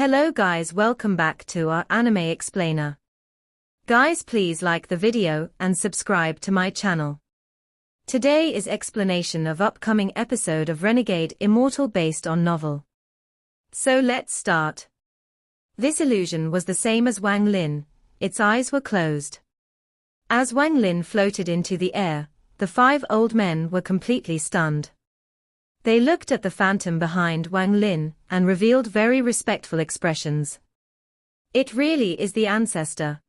Hello guys, welcome back to our anime explainer. Guys, please like the video and subscribe to my channel. Today is explanation of upcoming episode of Renegade Immortal based on novel. So let's start. This illusion was the same as Wang Lin, its eyes were closed. As Wang Lin floated into the air, the 5 old men were completely stunned. They looked at the phantom behind Wang Lin and revealed very respectful expressions. It really is the ancestor.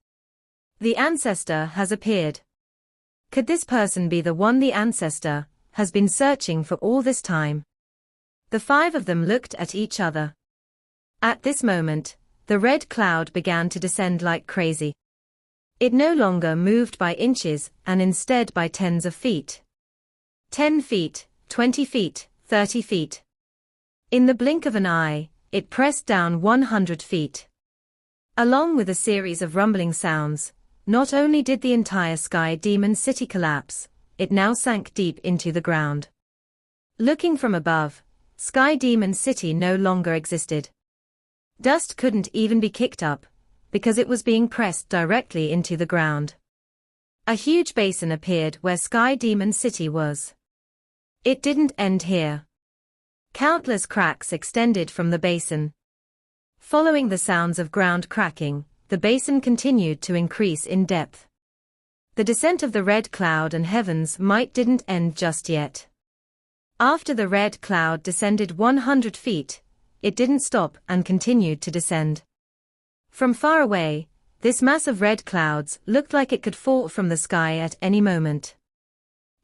The ancestor has appeared. Could this person be the one the ancestor has been searching for all this time? The 5 of them looked at each other. At this moment, the red cloud began to descend like crazy. It no longer moved by inches and instead by tens of feet. 10 feet, 20 feet, 30 feet. In the blink of an eye, it pressed down 100 feet. Along with a series of rumbling sounds, not only did the entire Sky Demon City collapse, it now sank deep into the ground. Looking from above, Sky Demon City no longer existed. Dust couldn't even be kicked up, because it was being pressed directly into the ground. A huge basin appeared where Sky Demon City was. It didn't end here. Countless cracks extended from the basin. Following the sounds of ground cracking, the basin continued to increase in depth. The descent of the red cloud and heavens might didn't end just yet. After the red cloud descended 100 feet, it didn't stop and continued to descend. From far away, this mass of red clouds looked like it could fall from the sky at any moment.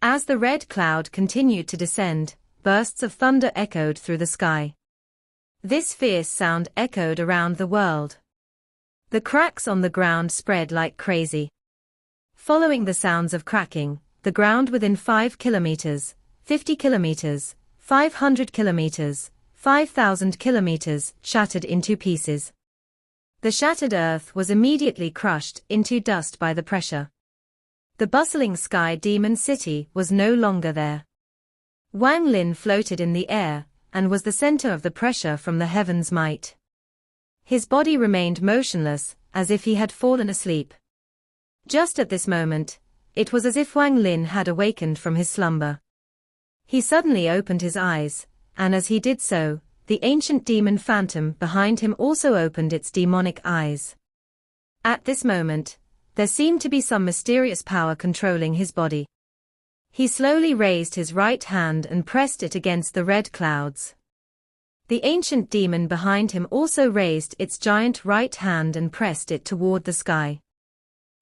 As the red cloud continued to descend, bursts of thunder echoed through the sky. This fierce sound echoed around the world. The cracks on the ground spread like crazy. Following the sounds of cracking, the ground within 5 kilometers, 50 kilometers, 500 kilometers, 5,000 kilometers shattered into pieces. The shattered earth was immediately crushed into dust by the pressure. The bustling Sky Demon City was no longer there. Wang Lin floated in the air, and was the center of the pressure from the heavens' might. His body remained motionless, as if he had fallen asleep. Just at this moment, it was as if Wang Lin had awakened from his slumber. He suddenly opened his eyes, and as he did so, the ancient demon phantom behind him also opened its demonic eyes. At this moment, there seemed to be some mysterious power controlling his body. He slowly raised his right hand and pressed it against the red clouds. The ancient demon behind him also raised its giant right hand and pressed it toward the sky.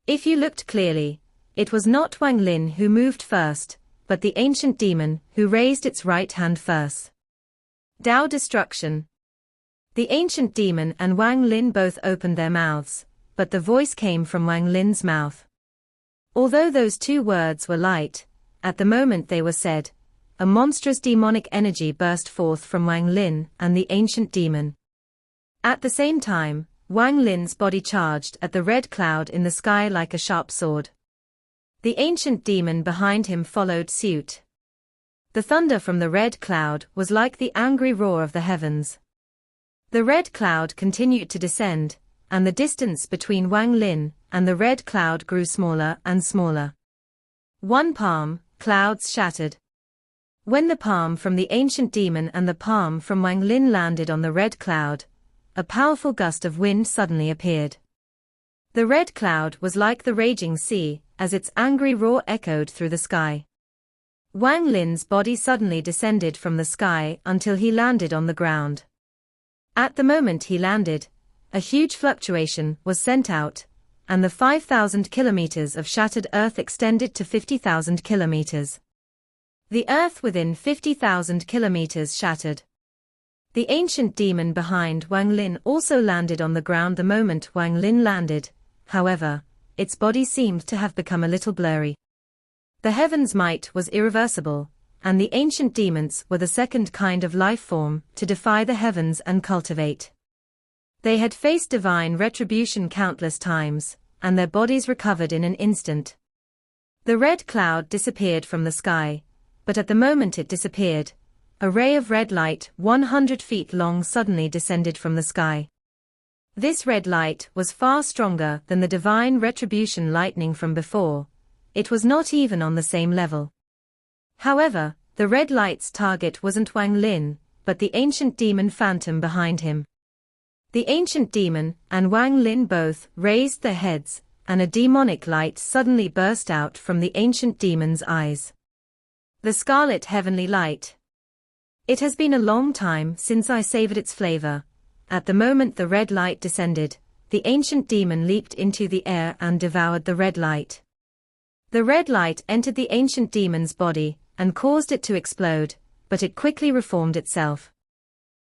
If you looked clearly, it was not Wang Lin who moved first, but the ancient demon who raised its right hand first. Tao destruction. The ancient demon and Wang Lin both opened their mouths, but the voice came from Wang Lin's mouth. Although those 2 words were light, at the moment they were said, a monstrous demonic energy burst forth from Wang Lin and the ancient demon. At the same time, Wang Lin's body charged at the red cloud in the sky like a sharp sword. The ancient demon behind him followed suit. The thunder from the red cloud was like the angry roar of the heavens. The red cloud continued to descend, and the distance between Wang Lin and the red cloud grew smaller and smaller. 1 palm, clouds shattered. When the palm from the ancient demon and the palm from Wang Lin landed on the red cloud, a powerful gust of wind suddenly appeared. The red cloud was like the raging sea, as its angry roar echoed through the sky. Wang Lin's body suddenly descended from the sky until he landed on the ground. At the moment he landed, a huge fluctuation was sent out, and the 5,000 kilometers of shattered earth extended to 50,000 kilometers. The earth within 50,000 kilometers shattered. The ancient demon behind Wang Lin also landed on the ground the moment Wang Lin landed, however, its body seemed to have become a little blurry. The heavens' might was irreversible, and the ancient demons were the second kind of life form to defy the heavens and cultivate. They had faced divine retribution countless times, and their bodies recovered in an instant. The red cloud disappeared from the sky, but at the moment it disappeared, a ray of red light 100 feet long suddenly descended from the sky. This red light was far stronger than the divine retribution lightning from before. It was not even on the same level. However, the red light's target wasn't Wang Lin, but the ancient demon phantom behind him. The ancient demon and Wang Lin both raised their heads, and a demonic light suddenly burst out from the ancient demon's eyes. The scarlet heavenly light. It has been a long time since I savored its flavor. At the moment the red light descended, the ancient demon leaped into the air and devoured the red light. The red light entered the ancient demon's body and caused it to explode, but it quickly reformed itself.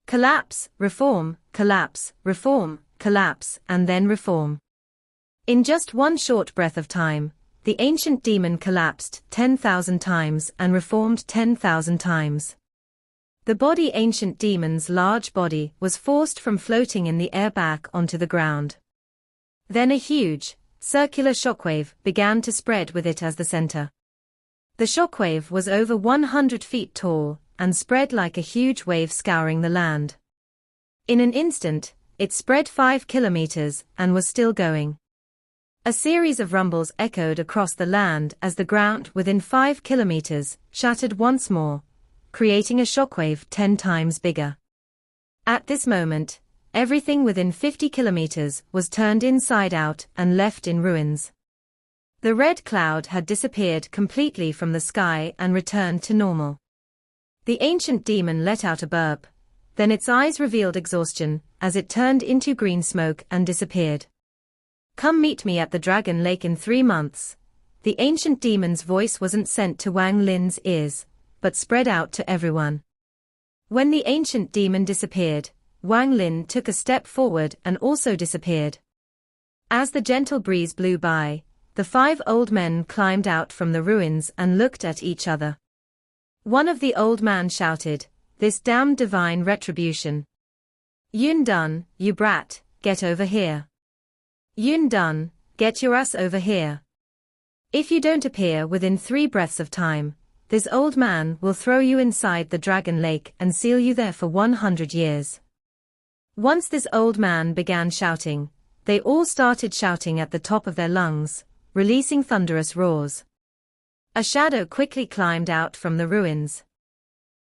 Collapse, reform, collapse, reform, collapse, and then reform. In just one short breath of time, the ancient demon collapsed 10,000 times and reformed 10,000 times. The ancient demon's large body was forced from floating in the air back onto the ground. Then a huge, circular shockwave began to spread with it as the center. The shockwave was over 100 feet tall and spread like a huge wave scouring the land. In an instant, it spread 5 kilometers and was still going. A series of rumbles echoed across the land as the ground within 5 kilometers shattered once more, creating a shockwave 10 times bigger. At this moment, everything within 50 kilometers was turned inside out and left in ruins. The red cloud had disappeared completely from the sky and returned to normal. The ancient demon let out a burp, then its eyes revealed exhaustion as it turned into green smoke and disappeared. Come meet me at the Dragon Lake in 3 months. The ancient demon's voice wasn't sent to Wang Lin's ears, but spread out to everyone. When the ancient demon disappeared, Wang Lin took a step forward and also disappeared. As the gentle breeze blew by, the 5 old men climbed out from the ruins and looked at each other. One of the old men shouted, "This damned divine retribution. Yun Dun, you brat, get over here. Yun Dun, get your ass over here. If you don't appear within 3 breaths of time, this old man will throw you inside the Dragon Lake and seal you there for 100 years. Once this old man began shouting, they all started shouting at the top of their lungs, releasing thunderous roars. A shadow quickly climbed out from the ruins.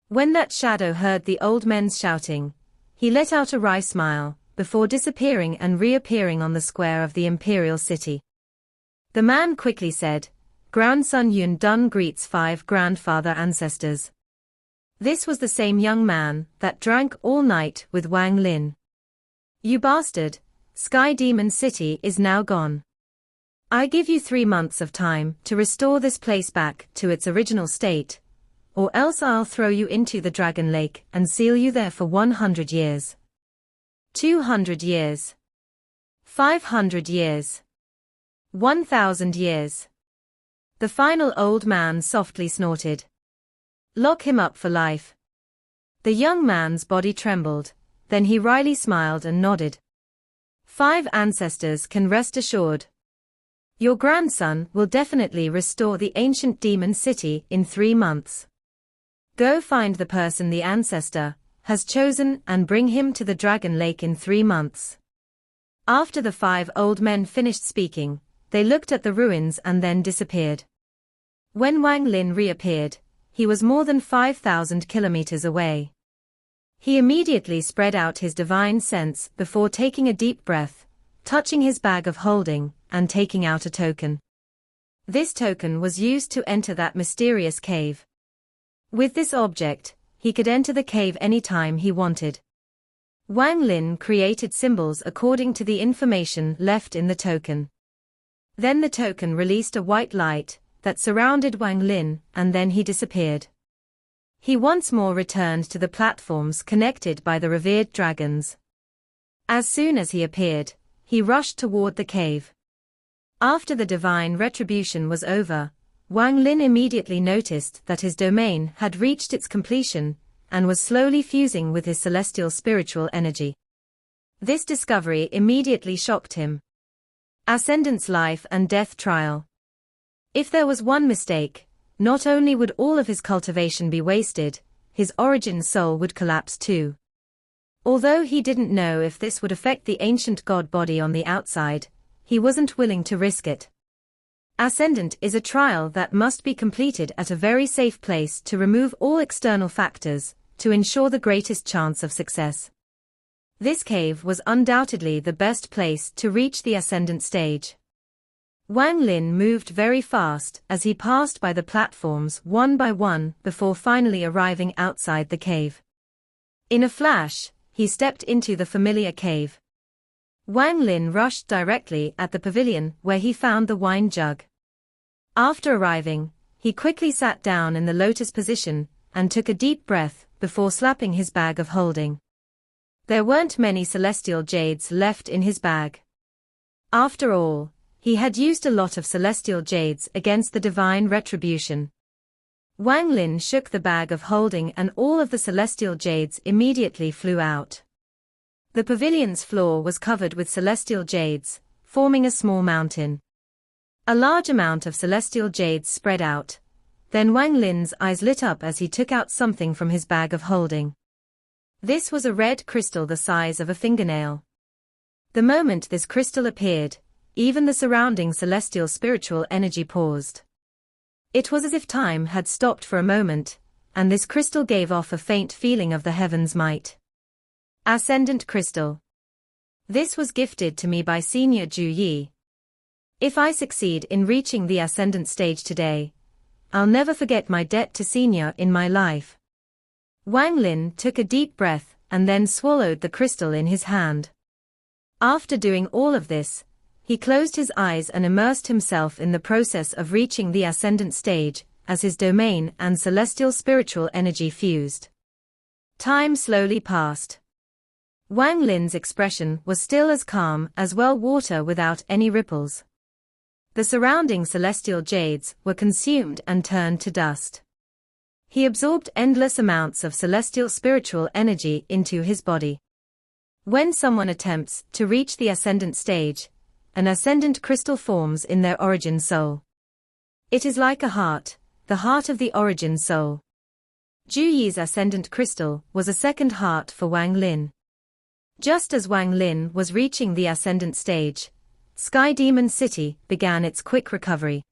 When that shadow heard the old men's shouting, he let out a wry smile, before disappearing and reappearing on the square of the imperial city. The man quickly said, "Grandson Yun Dun greets 5 grandfather ancestors." This was the same young man that drank all night with Wang Lin. "You bastard, Sky Demon City is now gone. I give you 3 months of time to restore this place back to its original state, or else I'll throw you into the Dragon Lake and seal you there for 100 years. 200 years. 500 years. 1,000 years. The final old man softly snorted. "Lock him up for life." The young man's body trembled, then he wryly smiled and nodded. 5 ancestors can rest assured. Your grandson will definitely restore the ancient demon city in 3 months. Go find the person the ancestor has chosen and bring him to the Dragon Lake in 3 months. After the 5 old men finished speaking, they looked at the ruins and then disappeared. When Wang Lin reappeared, he was more than 5,000 kilometers away. He immediately spread out his divine sense before taking a deep breath, touching his bag of holding, and taking out a token. This token was used to enter that mysterious cave. With this object, he could enter the cave any time he wanted. Wang Lin created symbols according to the information left in the token. Then the token released a white light that surrounded Wang Lin, and then he disappeared. He once more returned to the platforms connected by the revered dragons. As soon as he appeared, he rushed toward the cave. After the divine retribution was over, Wang Lin immediately noticed that his domain had reached its completion, and was slowly fusing with his celestial spiritual energy. This discovery immediately shocked him. Ascendant's life and death trial. If there was one mistake, not only would all of his cultivation be wasted, his origin soul would collapse too. Although he didn't know if this would affect the ancient god body on the outside, he wasn't willing to risk it. Ascendant is a trial that must be completed at a very safe place to remove all external factors, to ensure the greatest chance of success. This cave was undoubtedly the best place to reach the ascendant stage. Wang Lin moved very fast as he passed by the platforms one by one before finally arriving outside the cave. In a flash, he stepped into the familiar cave. Wang Lin rushed directly at the pavilion where he found the wine jug. After arriving, he quickly sat down in the lotus position and took a deep breath before slapping his bag of holding. There weren't many celestial jades left in his bag. After all, he had used a lot of celestial jades against the divine retribution. Wang Lin shook the bag of holding and all of the celestial jades immediately flew out. The pavilion's floor was covered with celestial jades, forming a small mountain. A large amount of celestial jades spread out. Then Wang Lin's eyes lit up as he took out something from his bag of holding. This was a red crystal the size of a fingernail. The moment this crystal appeared, even the surrounding celestial spiritual energy paused. It was as if time had stopped for a moment, and this crystal gave off a faint feeling of the heavens' might. Ascendant Crystal. This was gifted to me by Senior Ju Yi. If I succeed in reaching the ascendant stage today, I'll never forget my debt to Senior in my life. Wang Lin took a deep breath and then swallowed the crystal in his hand. After doing all of this, he closed his eyes and immersed himself in the process of reaching the ascendant stage, as his domain and celestial spiritual energy fused. Time slowly passed. Wang Lin's expression was still as calm as well water without any ripples. The surrounding celestial jades were consumed and turned to dust. He absorbed endless amounts of celestial spiritual energy into his body. When someone attempts to reach the ascendant stage, an ascendant crystal forms in their origin soul. It is like a heart, the heart of the origin soul. Ju Yi's ascendant crystal was a second heart for Wang Lin. Just as Wang Lin was reaching the ascendant stage, Sky Demon City began its quick recovery.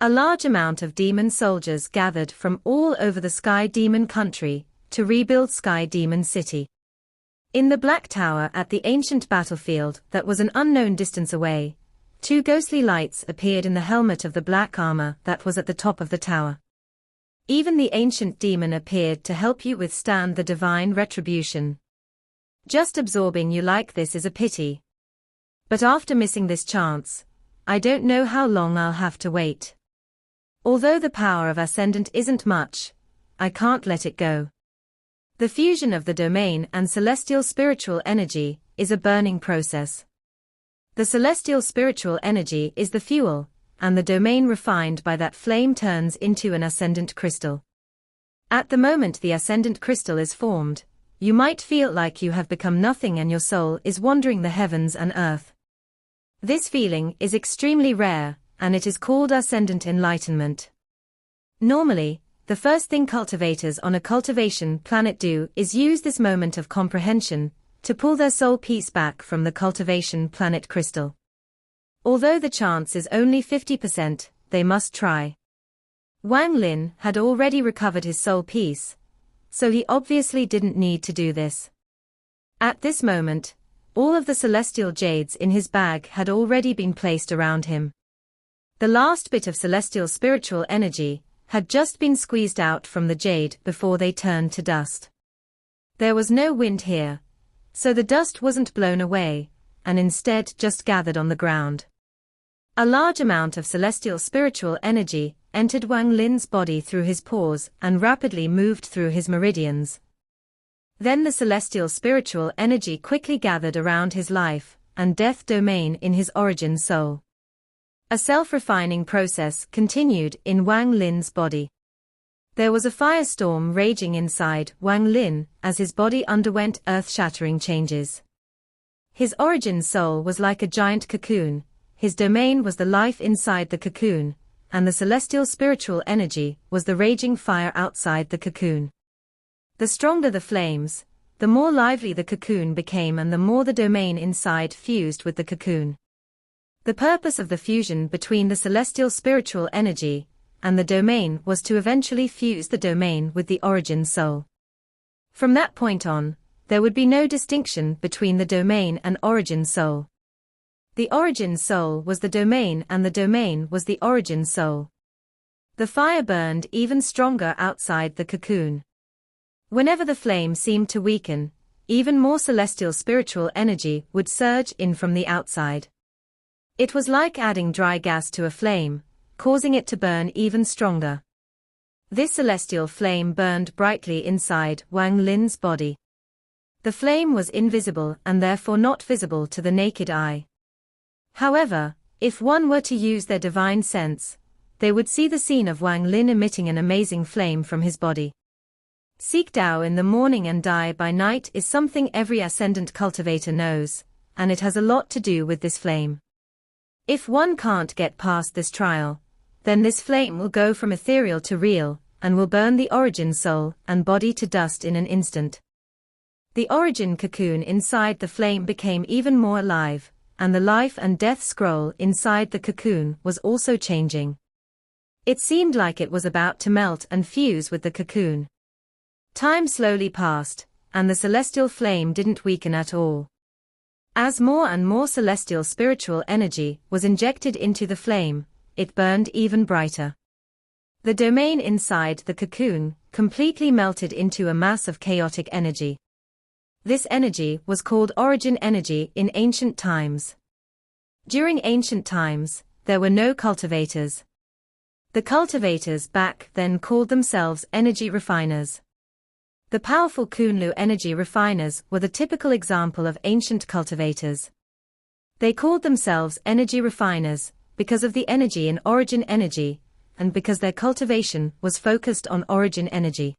A large amount of demon soldiers gathered from all over the Sky Demon country to rebuild Sky Demon City. In the Black Tower at the ancient battlefield that was an unknown distance away, two ghostly lights appeared in the helmet of the black armor that was at the top of the tower. Even the ancient demon appeared to help you withstand the divine retribution. Just absorbing you like this is a pity. But after missing this chance, I don't know how long I'll have to wait. Although the power of Ascendant isn't much, I can't let it go. The fusion of the domain and celestial spiritual energy is a burning process. The celestial spiritual energy is the fuel, and the domain refined by that flame turns into an ascendant crystal. At the moment the ascendant crystal is formed, you might feel like you have become nothing and your soul is wandering the heavens and earth. This feeling is extremely rare, and it is called ascendant enlightenment. Normally, the first thing cultivators on a cultivation planet do is use this moment of comprehension to pull their soul piece back from the cultivation planet crystal. Although the chance is only 50%, they must try. Wang Lin had already recovered his soul piece, so he obviously didn't need to do this. At this moment, all of the celestial jades in his bag had already been placed around him. The last bit of celestial spiritual energy had just been squeezed out from the jade before they turned to dust. There was no wind here, so the dust wasn't blown away, and instead just gathered on the ground. A large amount of celestial spiritual energy entered Wang Lin's body through his pores and rapidly moved through his meridians. Then the celestial spiritual energy quickly gathered around his life and death domain in his origin soul. A self-refining process continued in Wang Lin's body. There was a firestorm raging inside Wang Lin as his body underwent earth-shattering changes. His origin soul was like a giant cocoon, his domain was the life inside the cocoon, and the celestial spiritual energy was the raging fire outside the cocoon. The stronger the flames, the more lively the cocoon became and the more the domain inside fused with the cocoon. The purpose of the fusion between the celestial spiritual energy and the domain was to eventually fuse the domain with the origin soul. From that point on, there would be no distinction between the domain and origin soul. The origin soul was the domain and the domain was the origin soul. The fire burned even stronger outside the cocoon. Whenever the flame seemed to weaken, even more celestial spiritual energy would surge in from the outside. It was like adding dry gas to a flame, causing it to burn even stronger. This celestial flame burned brightly inside Wang Lin's body. The flame was invisible and therefore not visible to the naked eye. However, if one were to use their divine sense, they would see the scene of Wang Lin emitting an amazing flame from his body. Seek Tao in the morning and die by night is something every ascendant cultivator knows, and it has a lot to do with this flame. If one can't get past this trial, then this flame will go from ethereal to real, and will burn the origin soul and body to dust in an instant. The origin cocoon inside the flame became even more alive, and the life and death scroll inside the cocoon was also changing. It seemed like it was about to melt and fuse with the cocoon. Time slowly passed, and the celestial flame didn't weaken at all. As more and more celestial spiritual energy was injected into the flame, it burned even brighter. The domain inside the cocoon completely melted into a mass of chaotic energy. This energy was called origin energy in ancient times. During ancient times, there were no cultivators. The cultivators back then called themselves energy refiners. The powerful Kunlu energy refiners were the typical example of ancient cultivators. They called themselves energy refiners because of the energy in origin energy, and because their cultivation was focused on origin energy.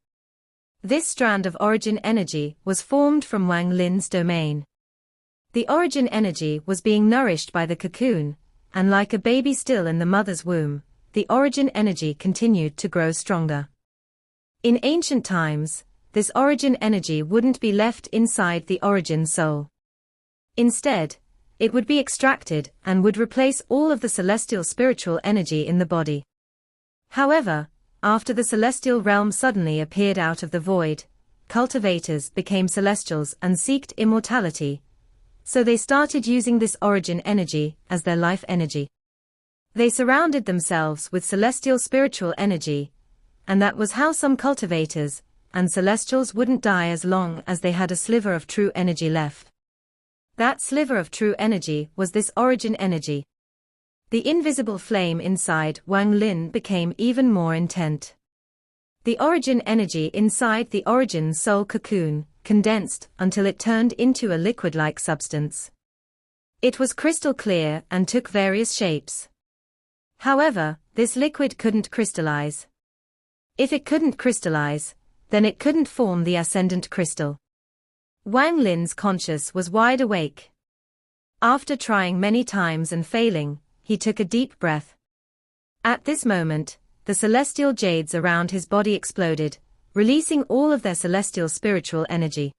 This strand of origin energy was formed from Wang Lin's domain. The origin energy was being nourished by the cocoon, and like a baby still in the mother's womb, the origin energy continued to grow stronger. In ancient times, this origin energy wouldn't be left inside the origin soul. Instead, it would be extracted and would replace all of the celestial spiritual energy in the body. However, after the celestial realm suddenly appeared out of the void, cultivators became celestials and seeked immortality, so they started using this origin energy as their life energy. They surrounded themselves with celestial spiritual energy, and that was how some cultivators and celestials wouldn't die as long as they had a sliver of true energy left. That sliver of true energy was this origin energy. The invisible flame inside Wang Lin became even more intent. The origin energy inside the origin soul cocoon condensed until it turned into a liquid-like substance. It was crystal clear and took various shapes. However, this liquid couldn't crystallize. If it couldn't crystallize, then it couldn't form the ascendant crystal. Wang Lin's conscience was wide awake. After trying many times and failing, he took a deep breath. At this moment, the celestial jades around his body exploded, releasing all of their celestial spiritual energy.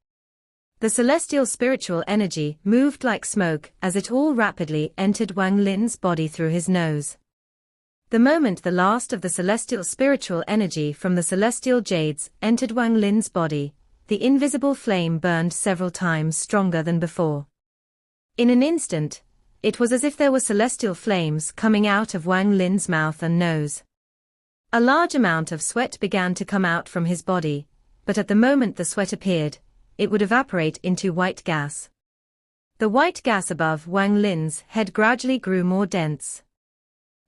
The celestial spiritual energy moved like smoke as it all rapidly entered Wang Lin's body through his nose. The moment the last of the celestial spiritual energy from the celestial jades entered Wang Lin's body, the invisible flame burned several times stronger than before. In an instant, it was as if there were celestial flames coming out of Wang Lin's mouth and nose. A large amount of sweat began to come out from his body, but at the moment the sweat appeared, it would evaporate into white gas. The white gas above Wang Lin's head gradually grew more dense.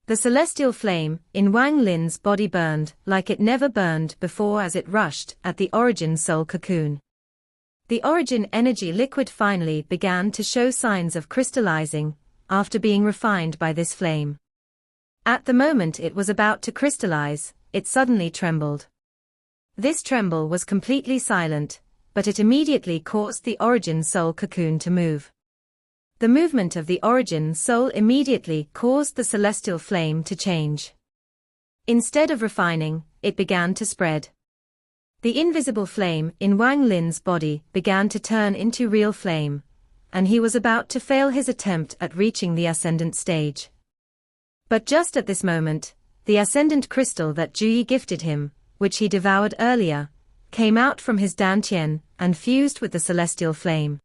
The celestial flame in Wang Lin's body burned like it never burned before as it rushed at the origin soul cocoon. The origin energy liquid finally began to show signs of crystallizing, after being refined by this flame. At the moment it was about to crystallize, it suddenly trembled. This tremble was completely silent, but it immediately caused the origin soul cocoon to move. The movement of the origin soul immediately caused the celestial flame to change. Instead of refining, it began to spread. The invisible flame in Wang Lin's body began to turn into real flame, and he was about to fail his attempt at reaching the ascendant stage. But just at this moment, the ascendant crystal that Juyi gifted him, which he devoured earlier, came out from his dantian and fused with the celestial flame.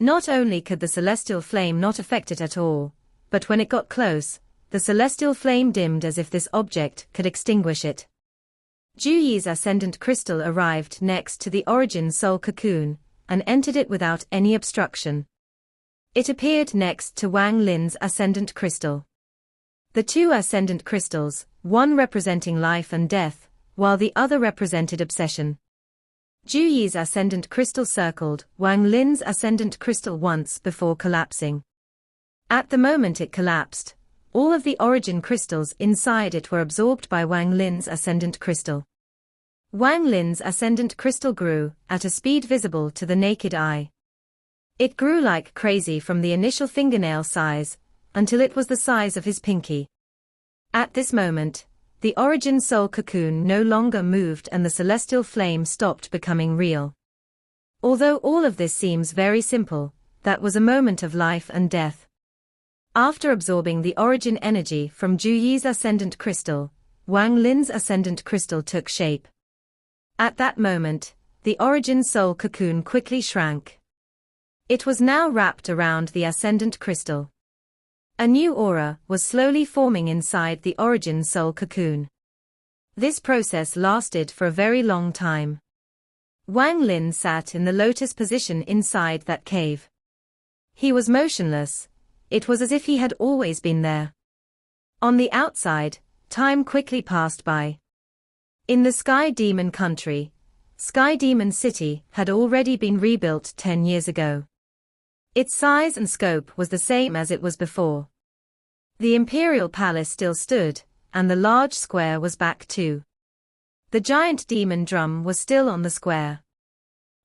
Not only could the celestial flame not affect it at all, but when it got close, the celestial flame dimmed as if this object could extinguish it. Juyi's ascendant crystal arrived next to the origin soul cocoon, and entered it without any obstruction. It appeared next to Wang Lin's ascendant crystal. The two ascendant crystals, one representing life and death, while the other represented obsession. Juyi's ascendant crystal circled Wang Lin's ascendant crystal once before collapsing. At the moment it collapsed, all of the origin crystals inside it were absorbed by Wang Lin's ascendant crystal. Wang Lin's ascendant crystal grew at a speed visible to the naked eye. It grew like crazy from the initial fingernail size, until it was the size of his pinky. At this moment, the origin soul cocoon no longer moved and the celestial flame stopped becoming real. Although all of this seems very simple, that was a moment of life and death. After absorbing the origin energy from Juyi's ascendant crystal, Wang Lin's ascendant crystal took shape. At that moment, the origin soul cocoon quickly shrank. It was now wrapped around the ascendant crystal. A new aura was slowly forming inside the origin soul cocoon. This process lasted for a very long time. Wang Lin sat in the lotus position inside that cave. He was motionless. It was as if he had always been there. On the outside, time quickly passed by. In the Sky Demon country, Sky Demon City had already been rebuilt 10 years ago. Its size and scope was the same as it was before. The Imperial Palace still stood, and the large square was back too. The giant demon drum was still on the square.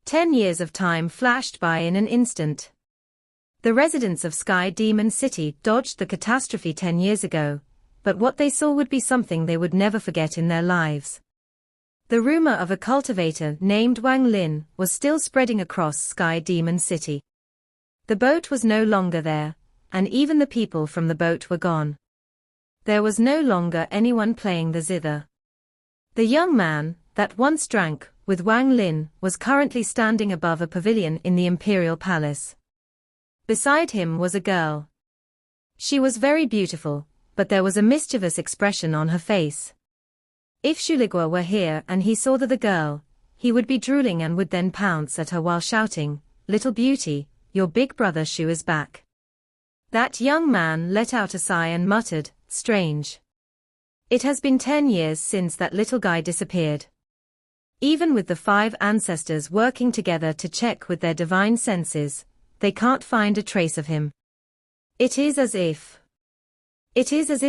10 years of time flashed by in an instant. The residents of Sky Demon City dodged the catastrophe 10 years ago, but what they saw would be something they would never forget in their lives. The rumor of a cultivator named Wang Lin was still spreading across Sky Demon City. The boat was no longer there, and even the people from the boat were gone. There was no longer anyone playing the zither. The young man that once drank with Wang Lin was currently standing above a pavilion in the Imperial Palace. Beside him was a girl. She was very beautiful, but there was a mischievous expression on her face. If Shuligua were here and he saw the girl, he would be drooling and would then pounce at her while shouting, "Little beauty, your big brother Shu is back." That young man let out a sigh and muttered, "Strange. It has been 10 years since that little guy disappeared." Even with the 5 ancestors working together to check with their divine senses, they can't find a trace of him. It is as if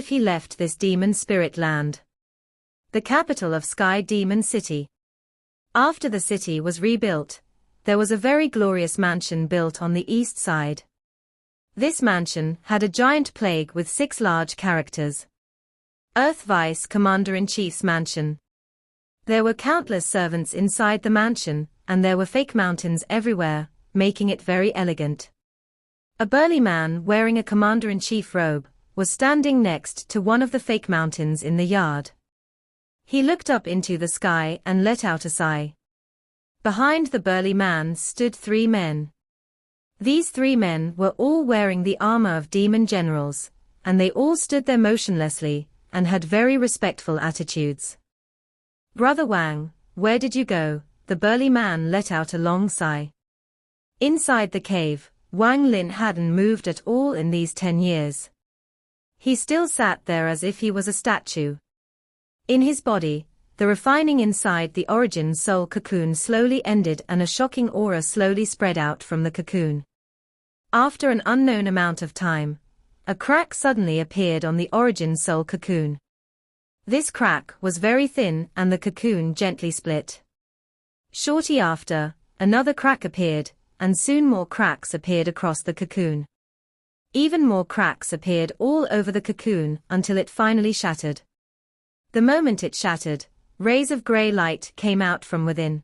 he left this demon spirit land. The capital of Sky Demon City. After the city was rebuilt, there was a very glorious mansion built on the east side. This mansion had a giant plague with 6 large characters. Earth Vice Commander-in-Chief's mansion. There were countless servants inside the mansion, and there were fake mountains everywhere, making it very elegant. A burly man wearing a commander-in-chief robe was standing next to one of the fake mountains in the yard. He looked up into the sky and let out a sigh. Behind the burly man stood 3 men. These 3 men were all wearing the armor of demon generals, and they all stood there motionlessly, and had very respectful attitudes. "Brother Wang, where did you go?" The burly man let out a long sigh. Inside the cave, Wang Lin hadn't moved at all in these 10 years. He still sat there as if he was a statue. In his body, the refining inside the origin soul cocoon slowly ended and a shocking aura slowly spread out from the cocoon. After an unknown amount of time, a crack suddenly appeared on the origin soul cocoon. This crack was very thin and the cocoon gently split. Shortly after, another crack appeared, and soon more cracks appeared across the cocoon. Even more cracks appeared all over the cocoon until it finally shattered. The moment it shattered, Rays of grey light came out from within.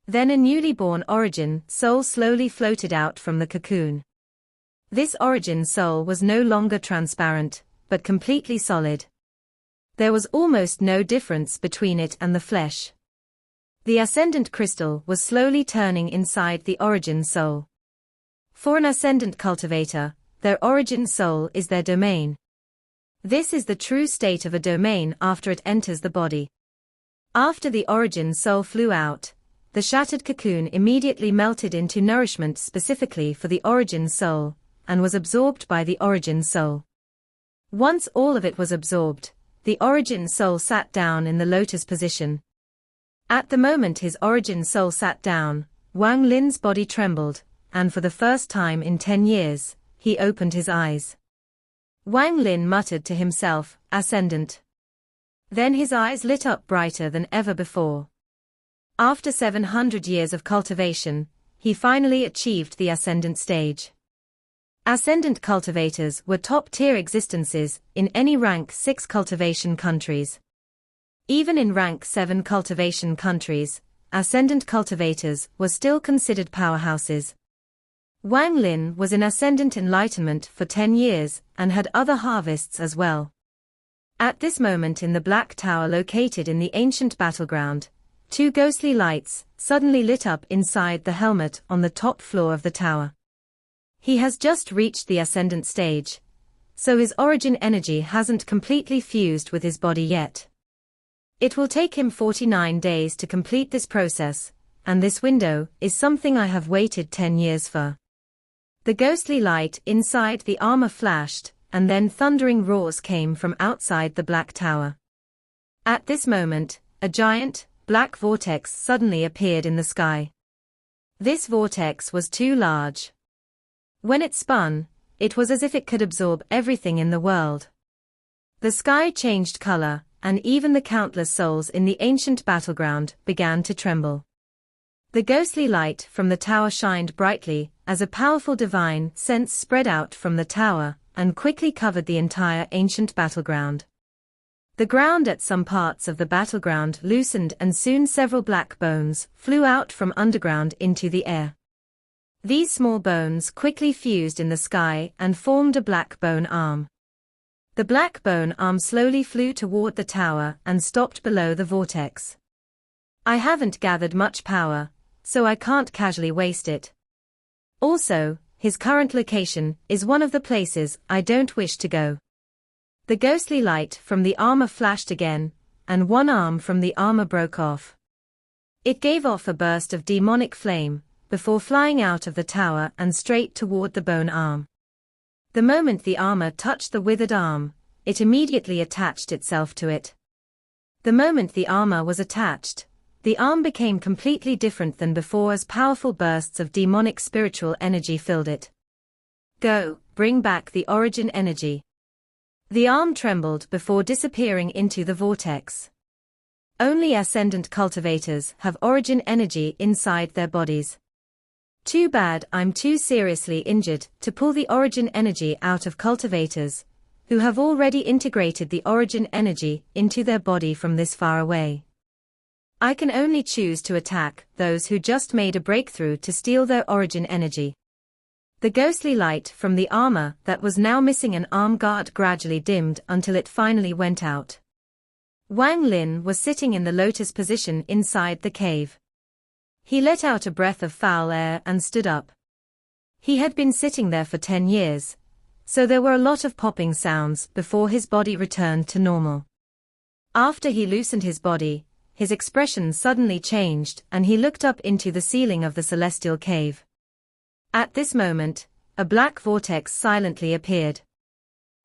Then a newly born origin soul slowly floated out from the cocoon. This origin soul was no longer transparent, but completely solid. There was almost no difference between it and the flesh. The ascendant crystal was slowly turning inside the origin soul. For an ascendant cultivator, their origin soul is their domain. This is the true state of a domain after it enters the body. After the origin soul flew out, the shattered cocoon immediately melted into nourishment specifically for the origin soul, and was absorbed by the origin soul. Once all of it was absorbed, the origin soul sat down in the lotus position. At the moment his origin soul sat down, Wang Lin's body trembled, and for the first time in 10 years, he opened his eyes. Wang Lin muttered to himself, "Ascendant." Then his eyes lit up brighter than ever before. After 700 years of cultivation, he finally achieved the ascendant stage. Ascendant cultivators were top-tier existences in any rank 6 cultivation countries. Even in rank 7 cultivation countries, ascendant cultivators were still considered powerhouses. Wang Lin was in ascendant enlightenment for 10 years and had other harvests as well. At this moment in the Black Tower located in the ancient battleground, 2 ghostly lights suddenly lit up inside the helmet on the top floor of the tower. He has just reached the ascendant stage, so his origin energy hasn't completely fused with his body yet. It will take him 49 days to complete this process, and this window is something I have waited 10 years for. The ghostly light inside the armor flashed, and then thundering roars came from outside the Black Tower. At this moment, a giant, black vortex suddenly appeared in the sky. This vortex was too large. When it spun, it was as if it could absorb everything in the world. The sky changed color, and even the countless souls in the ancient battleground began to tremble. The ghostly light from the tower shined brightly, as a powerful divine sense spread out from the tower, and quickly covered the entire ancient battleground. The ground at some parts of the battleground loosened and soon several black bones flew out from underground into the air. These small bones quickly fused in the sky and formed a black bone arm. The black bone arm slowly flew toward the tower and stopped below the vortex. I haven't gathered much power, so I can't casually waste it. Also, his current location is one of the places I don't wish to go. The ghostly light from the armor flashed again, and one arm from the armor broke off. It gave off a burst of demonic flame, before flying out of the tower and straight toward the bone arm. The moment the armor touched the withered arm, it immediately attached itself to it. The moment the armor was attached, the arm became completely different than before as powerful bursts of demonic spiritual energy filled it. Go, bring back the origin energy. The arm trembled before disappearing into the vortex. Only ascendant cultivators have origin energy inside their bodies. Too bad I'm too seriously injured to pull the origin energy out of cultivators, who have already integrated the origin energy into their body from this far away. I can only choose to attack those who just made a breakthrough to steal their origin energy. The ghostly light from the armor that was now missing an arm guard gradually dimmed until it finally went out. Wang Lin was sitting in the lotus position inside the cave. He let out a breath of foul air and stood up. He had been sitting there for 10 years, so there were a lot of popping sounds before his body returned to normal. After he loosened his body, his expression suddenly changed and he looked up into the ceiling of the celestial cave. At this moment, a black vortex silently appeared.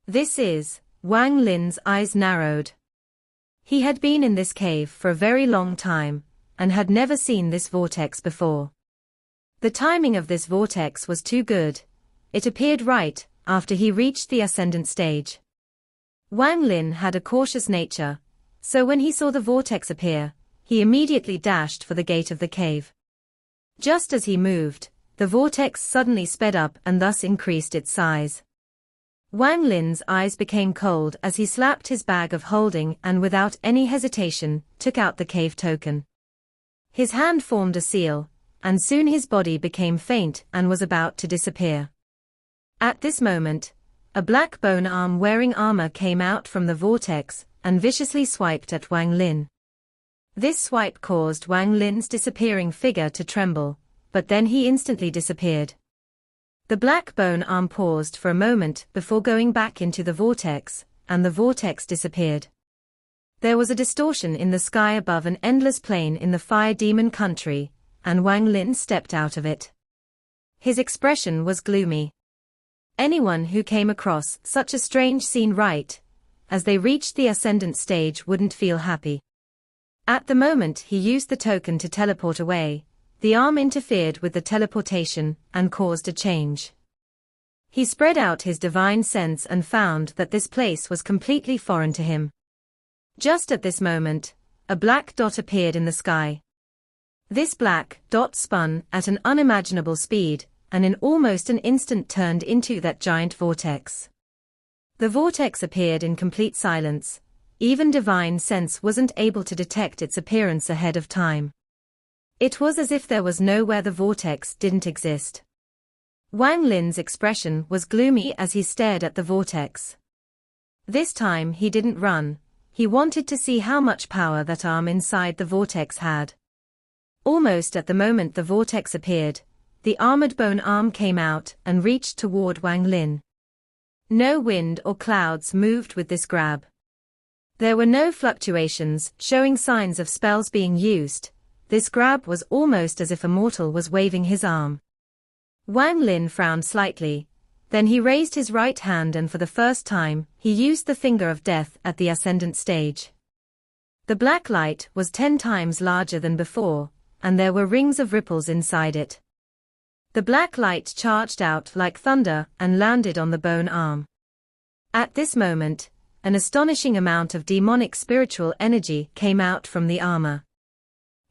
This is, Wang Lin's eyes narrowed. He had been in this cave for a very long time, and had never seen this vortex before. The timing of this vortex was too good. It appeared right after he reached the ascendant stage. Wang Lin had a cautious nature, so when he saw the vortex appear, he immediately dashed for the gate of the cave. Just as he moved, the vortex suddenly sped up and thus increased its size. Wang Lin's eyes became cold as he slapped his bag of holding and without any hesitation, took out the cave token. His hand formed a seal, and soon his body became faint and was about to disappear. At this moment, a black bone arm wearing armor came out from the vortex and viciously swiped at Wang Lin. This swipe caused Wang Lin's disappearing figure to tremble, but then he instantly disappeared. The black bone arm paused for a moment before going back into the vortex, and the vortex disappeared. There was a distortion in the sky above an endless plain in the fire demon country, and Wang Lin stepped out of it. His expression was gloomy. Anyone who came across such a strange scene right as they reached the ascendant stage wouldn't feel happy. At the moment he used the token to teleport away, the arm interfered with the teleportation and caused a change. He spread out his divine sense and found that this place was completely foreign to him. Just at this moment, a black dot appeared in the sky. This black dot spun at an unimaginable speed, and in almost an instant turned into that giant vortex. The vortex appeared in complete silence. Even divine sense wasn't able to detect its appearance ahead of time. It was as if there was nowhere the vortex didn't exist. Wang Lin's expression was gloomy as he stared at the vortex. This time he didn't run, he wanted to see how much power that arm inside the vortex had. Almost at the moment the vortex appeared, the armored bone arm came out and reached toward Wang Lin. No wind or clouds moved with this grab. There were no fluctuations showing signs of spells being used. This grab was almost as if a mortal was waving his arm. Wang Lin frowned slightly, then he raised his right hand and for the first time, he used the finger of death at the ascendant stage. The black light was 10 times larger than before, and there were rings of ripples inside it. The black light charged out like thunder and landed on the bone arm. At this moment, an astonishing amount of demonic spiritual energy came out from the armor.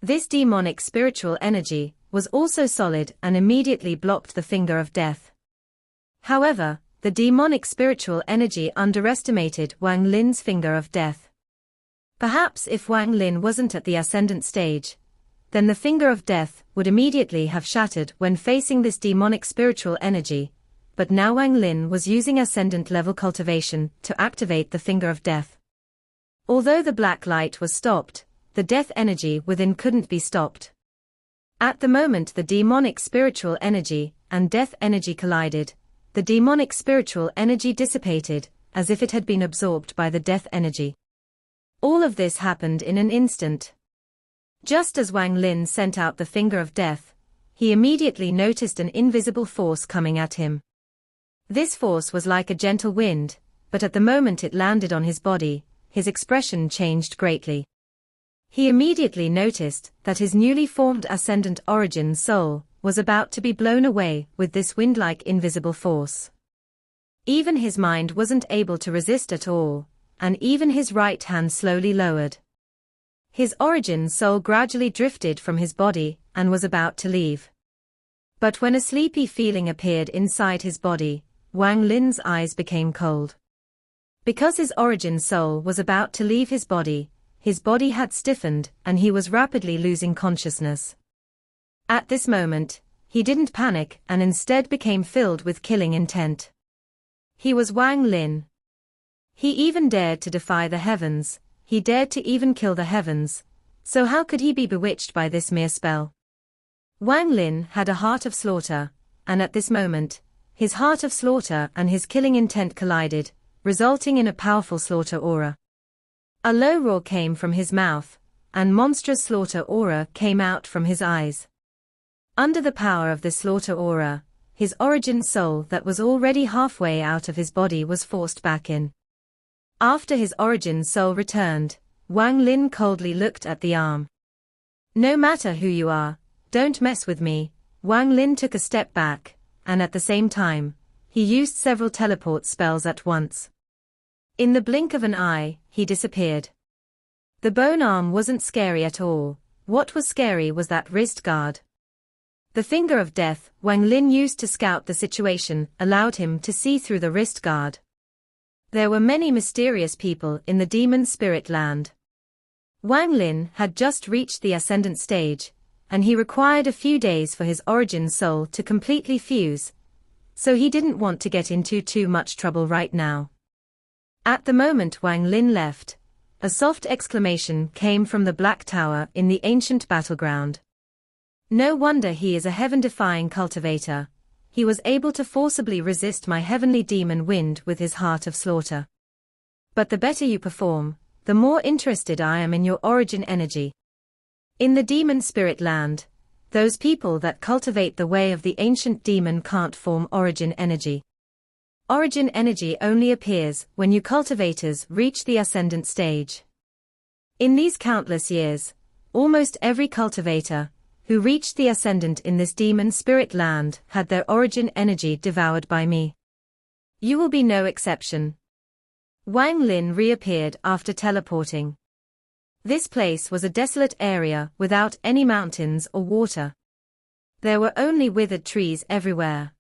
This demonic spiritual energy was also solid and immediately blocked the finger of death. However, the demonic spiritual energy underestimated Wang Lin's finger of death. Perhaps if Wang Lin wasn't at the ascendant stage, then the finger of death would immediately have shattered when facing this demonic spiritual energy, but now Wang Lin was using ascendant level cultivation to activate the finger of death. Although the black light was stopped, the death energy within couldn't be stopped. At the moment the demonic spiritual energy and death energy collided, the demonic spiritual energy dissipated, as if it had been absorbed by the death energy. All of this happened in an instant. Just as Wang Lin sent out the finger of death, he immediately noticed an invisible force coming at him. This force was like a gentle wind, but at the moment it landed on his body, his expression changed greatly. He immediately noticed that his newly formed ascendant origin soul was about to be blown away with this wind-like invisible force. Even his mind wasn't able to resist at all, and even his right hand slowly lowered. His origin soul gradually drifted from his body and was about to leave. But when a sleepy feeling appeared inside his body, Wang Lin's eyes became cold. Because his origin soul was about to leave his body had stiffened and he was rapidly losing consciousness. At this moment, he didn't panic and instead became filled with killing intent. He was Wang Lin. He even dared to defy the heavens, he dared to even kill the heavens, so how could he be bewitched by this mere spell? Wang Lin had a heart of slaughter, and at this moment, his heart of slaughter and his killing intent collided, resulting in a powerful slaughter aura. A low roar came from his mouth, and monstrous slaughter aura came out from his eyes. Under the power of this slaughter aura, his origin soul that was already halfway out of his body was forced back in. After his origin soul returned, Wang Lin coldly looked at the arm. No matter who you are, don't mess with me. Wang Lin took a step back, and at the same time, he used several teleport spells at once. In the blink of an eye, he disappeared. The bone arm wasn't scary at all, what was scary was that wrist guard. The finger of death Wang Lin used to scout the situation allowed him to see through the wrist guard, There were many mysterious people in the demon spirit land. Wang Lin had just reached the ascendant stage, and he required a few days for his origin soul to completely fuse, so he didn't want to get into too much trouble right now. At the moment Wang Lin left, a soft exclamation came from the Black Tower in the ancient battleground. No wonder he is a heaven-defying cultivator. He was able to forcibly resist my heavenly demon wind with his heart of slaughter. But the better you perform, the more interested I am in your origin energy. In the demon spirit land, those people that cultivate the way of the ancient demon can't form origin energy. Origin energy only appears when you cultivators reach the ascendant stage. In these countless years, almost every cultivator who reached the ascendant in this demon spirit land had their origin energy devoured by me. You will be no exception. Wang Lin reappeared after teleporting. This place was a desolate area without any mountains or water. There were only withered trees everywhere.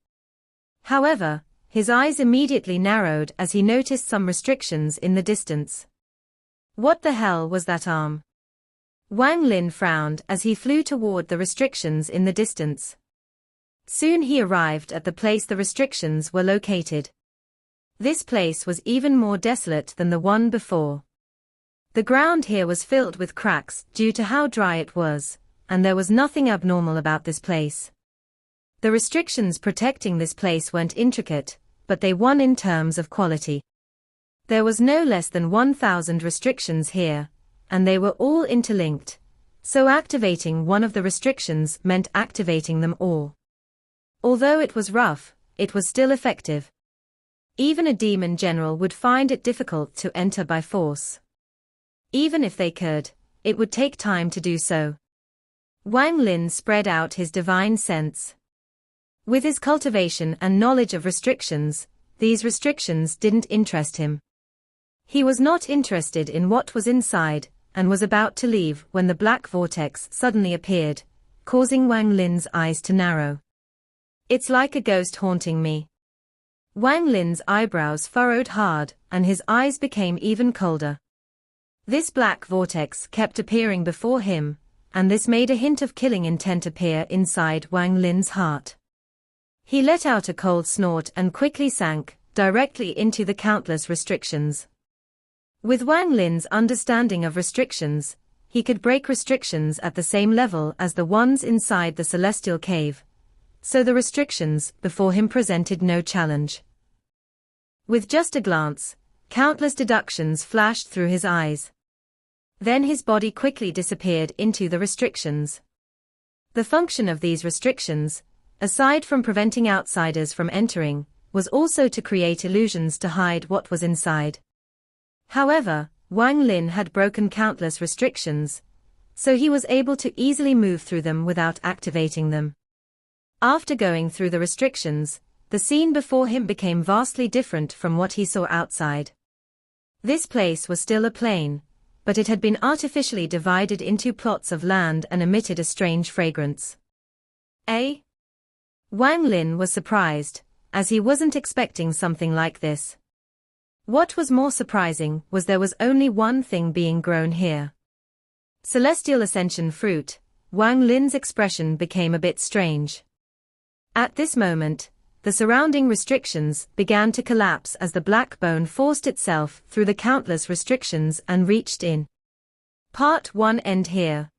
However, his eyes immediately narrowed as he noticed some restrictions in the distance. What the hell was that arm? Wang Lin frowned as he flew toward the restrictions in the distance. Soon he arrived at the place the restrictions were located. This place was even more desolate than the one before. The ground here was filled with cracks due to how dry it was, and there was nothing abnormal about this place. The restrictions protecting this place weren't intricate, but they won in terms of quality. There was no less than 1,000 restrictions here, and they were all interlinked, so activating one of the restrictions meant activating them all. Although it was rough, it was still effective. Even a demon general would find it difficult to enter by force. Even if they could, it would take time to do so. Wang Lin spread out his divine sense. With his cultivation and knowledge of restrictions, these restrictions didn't interest him. He was not interested in what was inside, and was about to leave when the black vortex suddenly appeared, causing Wang Lin's eyes to narrow. It's like a ghost haunting me. Wang Lin's eyebrows furrowed hard, and his eyes became even colder. This black vortex kept appearing before him, and this made a hint of killing intent appear inside Wang Lin's heart. He let out a cold snort and quickly sank directly into the countless restrictions. With Wang Lin's understanding of restrictions, he could break restrictions at the same level as the ones inside the celestial cave, so the restrictions before him presented no challenge. With just a glance, countless deductions flashed through his eyes. Then his body quickly disappeared into the restrictions. The function of these restrictions, aside from preventing outsiders from entering, was also to create illusions to hide what was inside. However, Wang Lin had broken countless restrictions, so he was able to easily move through them without activating them. After going through the restrictions, the scene before him became vastly different from what he saw outside. This place was still a plain, but it had been artificially divided into plots of land and emitted a strange fragrance. Wang Lin was surprised, as he wasn't expecting something like this. What was more surprising was there was only one thing being grown here. Celestial Ascension fruit. Wang Lin's expression became a bit strange. At this moment, the surrounding restrictions began to collapse as the black bone forced itself through the countless restrictions and reached in. Part 1 end here.